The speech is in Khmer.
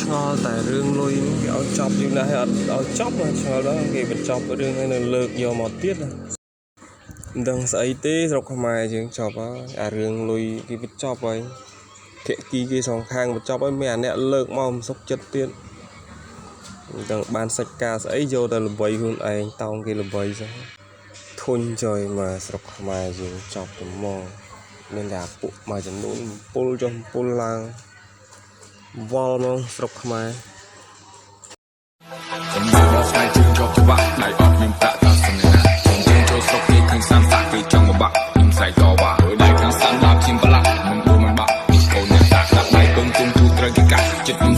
ឆ្ងល់តែរឿងលុយគេឲ្យចប់យូរណាស់ហើយអត់ឲ្យចប់ឆ្ងល់ដល់គេបញ្ចប់រឿងឲ្យនៅលើកយកមកទៀតមិនដឹងស្អីទេស្រុកខ្មែរយើងចប់ហើយអារឿងលុយគេបញ្ចប់ហើយភាគីគេសងខាងបញ្ចប់ហើយមានអាអ្នកលើកមកមិនសុខចិត្តទៀតមិនដឹងបានសាច់ការស្អីយកតែល្បីខ្លួនឯងតោងគេល្បីសោះធុញចុយមកស្រុកខ្មែរយើងចប់ទៅមកមានតែពួកមួយចំនួនពុលចុះពុលឡើងវល់មកស្រុកខ្មែរចំនួនដល់ស្អែកជើងជាប់ច្បាក់ដៃអត់មានប្រាក់តាសំណាខ្ញុំជើងចូលស្រុកគេឃើញសាំសាក់គេចង់មកបាក់ខ្ញុំស្រែកតវ៉ាដៃខាងសាំដាក់ខ្ញុំប្រឡាក់មិនដួលមិនបាក់នេះកូនអ្នកតាដាក់ដៃពឹងគុំទូត្រូវគេកាច់ចិត្តខ្ញុំ